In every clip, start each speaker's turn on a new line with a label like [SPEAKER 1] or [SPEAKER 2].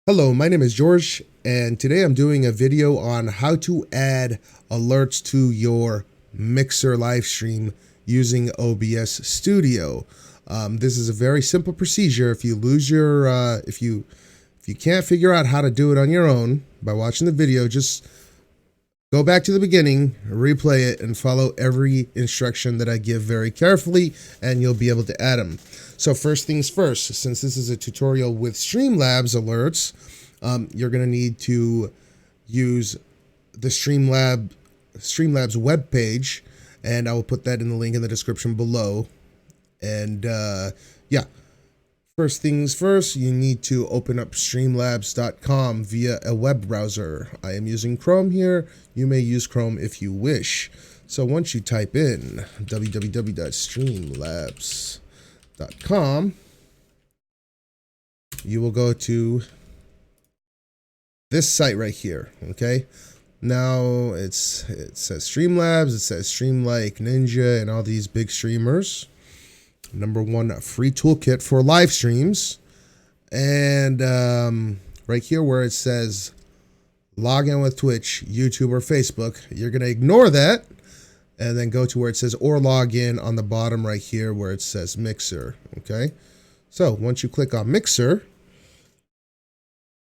[SPEAKER 1] Hello, my name is George, and today I'm doing a video on how to add alerts to your Mixer live stream using OBS Studio. This is a very simple procedure. If you lose your, if you can't figure out how to do it on your own by watching the video, just go back to the beginning, replay it, and follow every instruction that I give very carefully, and you'll be able to add them. So first things first, since this is a tutorial with Streamlabs alerts, you're going to need to use the Streamlabs web page, and I will put that in the link in the description below. And yeah, first things first, you need to open up streamlabs.com via a web browser. I am using Chrome here. You may use Chrome if you wish. So once you type in www.streamlabs.com, you will go to this site right here. Okay, now it says Streamlabs, it says Stream Like Ninja and all these big streamers. #1 free toolkit for live streams. And right here where it says log in with Twitch, YouTube, or Facebook, you're going to ignore that and then go to where it says or log in on the bottom right here where it says Mixer. Okay, so once you click on Mixer,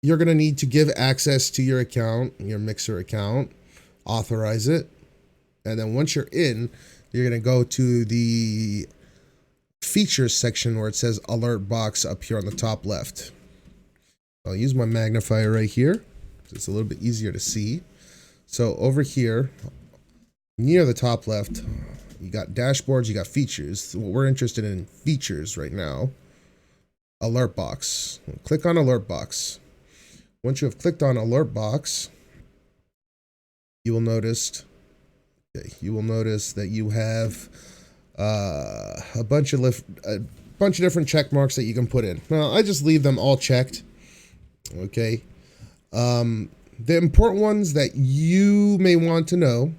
[SPEAKER 1] you're going to need to give access to your account, your Mixer account, authorize it, and then once you're in, you're going to go to the features section where it says alert box up here on the top left. I'll use my magnifier right here. It's a little bit easier to see. So over here, near the top left, you got dashboards, you got features. So what we're interested in features right now. Alert box. Click on alert box. Once you have clicked on alert box, you will notice that you have a bunch of different check marks that you can put in. Now, I just leave them all checked. Okay. The important ones that you may want to know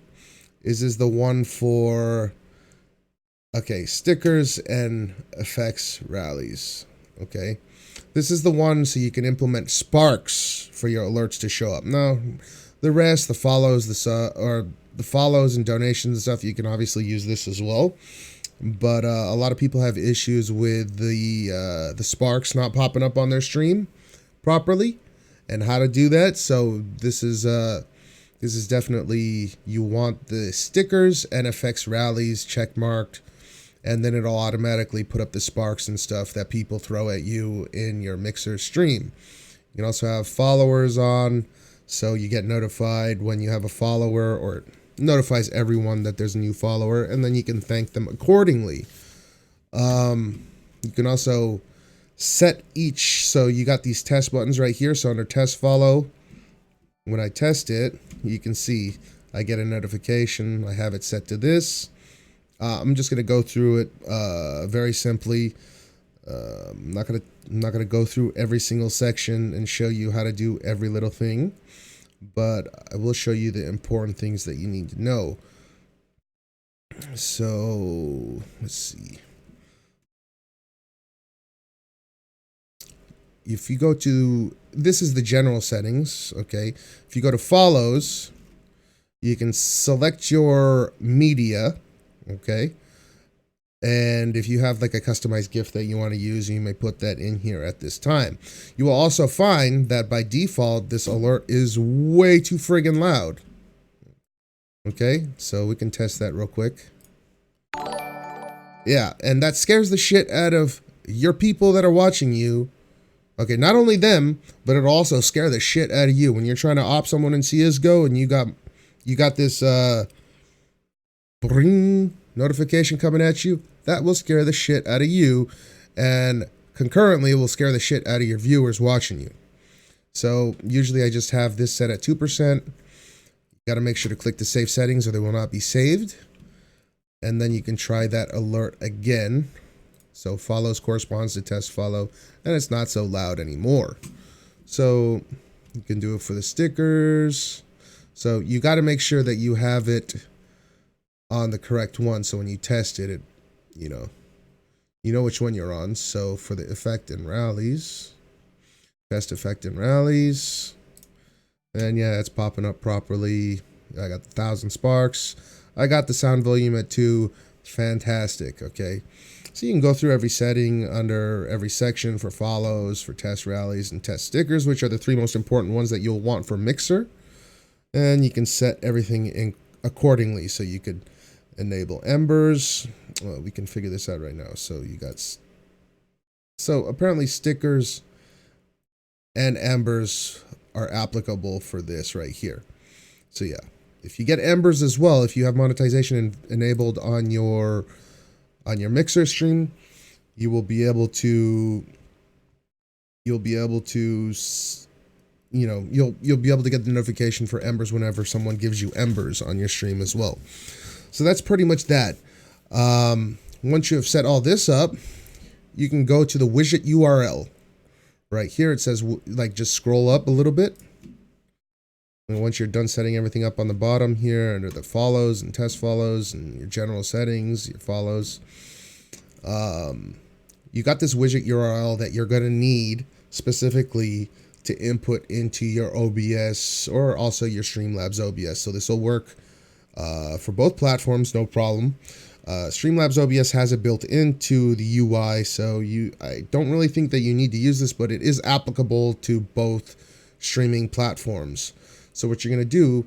[SPEAKER 1] is the one for, okay, stickers and effects rallies. Okay. This is the one so you can implement sparks for your alerts to show up. Now, the rest, the follows, the follows and donations and stuff, you can obviously use this as well. But a lot of people have issues with the sparks not popping up on their stream properly and how to do that. So this is definitely, you want the stickers and effects rallies check marked, and then it'll automatically put up the sparks and stuff that people throw at you in your Mixer stream. You can also have followers on, so you get notified when you have a follower, or it notifies everyone that there's a new follower, and then you can thank them accordingly. You can also set each, so you got these test buttons right here. So under test follow, when I test it, you can see I get a notification. I have it set to this. I'm just going to go through it very simply. I'm not gonna go through every single section and show you how to do every little thing, but I will show you the important things that you need to know. So let's see. If you go to, this is the general settings. Okay, if you go to follows, you can select your media. Okay, and if you have like a customized GIF that you want to use, you may put that in here at this time. You will also find that by default, this alert is way too friggin' loud. Okay, so we can test that real quick. Yeah, and that scares the shit out of your people that are watching you. Okay, not only them, but it'll also scare the shit out of you when you're trying to op someone in CSGO and you got this bring notification coming at you. That will scare the shit out of you, and concurrently it will scare the shit out of your viewers watching you. So usually I just have this set at 2%. Got to make sure to click the save settings or they will not be saved, and then you can try that alert again. So follows corresponds to test follow, and it's not so loud anymore. So you can do it for the stickers. So you got to make sure that you have it on the correct one, so when you test it, you know which one you're on. So for the effect and rallies, Best effect in rallies. And yeah, it's popping up properly. I got 1,000 sparks. I got the sound volume at 2. Fantastic, okay? So you can go through every setting under every section for follows, for test rallies, and test stickers, which are the 3 most important ones that you'll want for Mixer. And you can set everything in accordingly. So you could enable embers. Well, we can figure this out right now. So you got... So apparently stickers and embers are applicable for this right here. So yeah, if you get embers as well, if you have monetization enabled on your Mixer stream, you'll be able to get the notification for embers whenever someone gives you embers on your stream as well. So that's pretty much that. Once you have set all this up, you can go to the widget URL. Right here it says, like, just scroll up a little bit. And once you're done setting everything up on the bottom here under the follows and test follows and your general settings, your follows, you got this widget URL that you're going to need specifically to input into your OBS or also your Streamlabs OBS. So this will work for both platforms, no problem. Streamlabs OBS has it built into the UI, so I don't really think that you need to use this, but it is applicable to both streaming platforms. So what you're going to do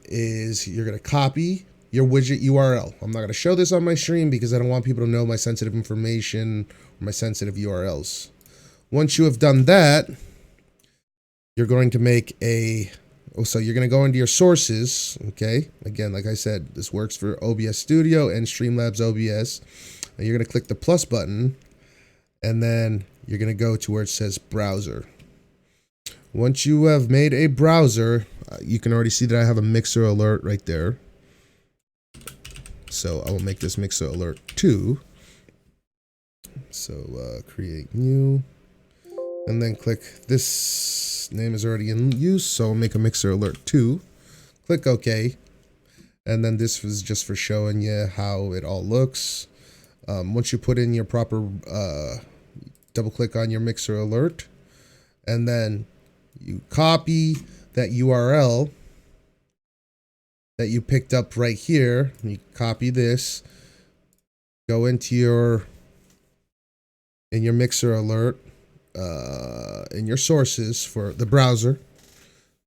[SPEAKER 1] is you're going to copy your widget URL. I'm not going to show this on my stream because I don't want people to know my sensitive information or my sensitive URLs. Once you have done that, you're going to make so you're going to go into your sources, okay? Again, like I said, this works for OBS Studio and Streamlabs OBS. And you're going to click the plus button, and then you're going to go to where it says browser. Once you have made a browser, you can already see that I have a Mixer alert right there. So I will make this Mixer alert 2. So create new, and then click this. Name is already in use, so I'll make a Mixer alert 2. Click OK, and then this was just for showing you how it all looks. Once you put in your proper double click on your Mixer alert, and then you copy that URL that you picked up right here, and you copy this, go into your Mixer alert, in your sources for the browser,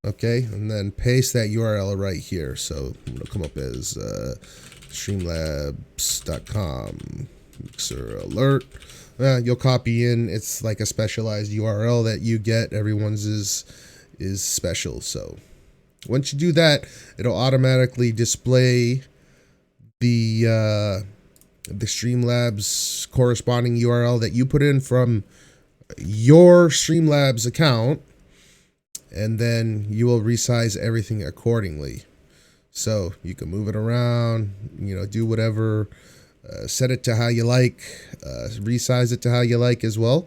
[SPEAKER 1] okay, and then paste that URL right here. So it'll come up as streamlabs.com Mixer alert. You'll copy in. It's like a specialized URL that you get. Everyone's is special. So once you do that, it'll automatically display the Streamlabs corresponding URL that you put in from your Streamlabs account, and then you will resize everything accordingly. So you can move it around, do whatever, set it to how you like, resize it to how you like as well.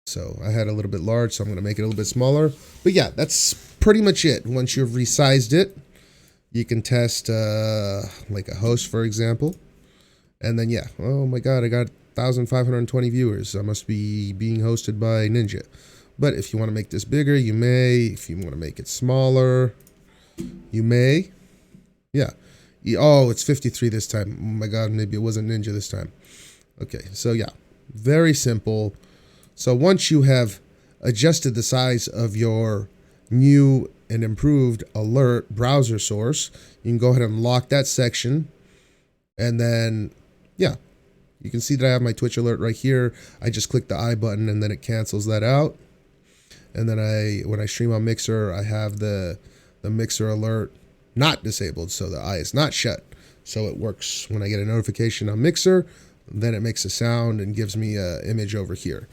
[SPEAKER 1] So I had a little bit large, so I'm going to make it a little bit smaller. But yeah, that's pretty much it. Once you've resized it, you can test like a host, for example. And then, yeah, oh my God, I got 1,520 viewers. I must be being hosted by Ninja. But if you want to make this bigger, you may. If you want to make it smaller, you may. Yeah. Oh, it's 53 this time. Oh my God, maybe it wasn't Ninja this time. Okay, so yeah, very simple. So once you have adjusted the size of your new and improved alert browser source, you can go ahead and lock that section. And then, yeah, you can see that I have my Twitch alert right here. I just click the I button and then it cancels that out. And then when I stream on Mixer, I have the Mixer alert not disabled, so the I is not shut. So it works when I get a notification on Mixer, then it makes a sound and gives me an image over here.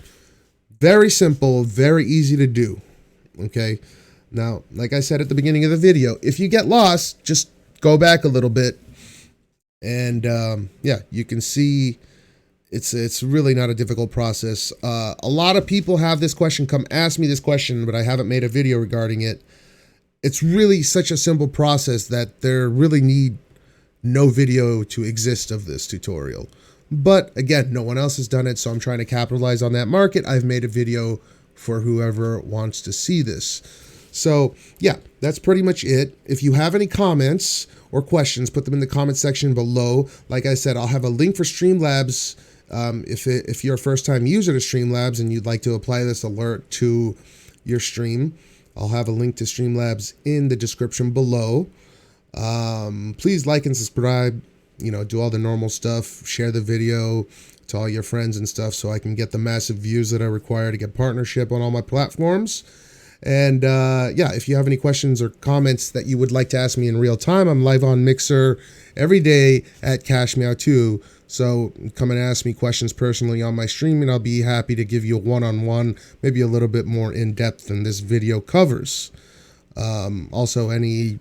[SPEAKER 1] Very simple, very easy to do. Okay. Now, like I said at the beginning of the video, if you get lost, just go back a little bit. And yeah, you can see it's really not a difficult process. A lot of people have this question, come ask me this question, but I haven't made a video regarding it. It's really such a simple process that there really need no video to exist of this tutorial. But again, no one else has done it, so I'm trying to capitalize on that market. I've made a video for whoever wants to see this. So yeah, that's pretty much it. If you have any comments or questions, put them in the comment section below. Like I said, I'll have a link for Streamlabs. If you're a first-time user to Streamlabs and you'd like to apply this alert to your stream, I'll have a link to Streamlabs in the description below. Please like and subscribe, do all the normal stuff, share the video to all your friends and stuff so I can get the massive views that I require to get partnership on all my platforms. And yeah, if you have any questions or comments that you would like to ask me in real time, I'm live on Mixer every day at CashMeow2. So come and ask me questions personally on my stream, and I'll be happy to give you a one-on-one, maybe a little bit more in-depth than this video covers. Also, any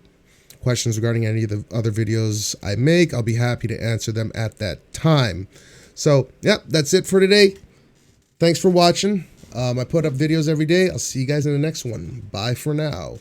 [SPEAKER 1] questions regarding any of the other videos I make, I'll be happy to answer them at that time. So, yeah, that's it for today. Thanks for watching. I put up videos every day. I'll see you guys in the next one. Bye for now.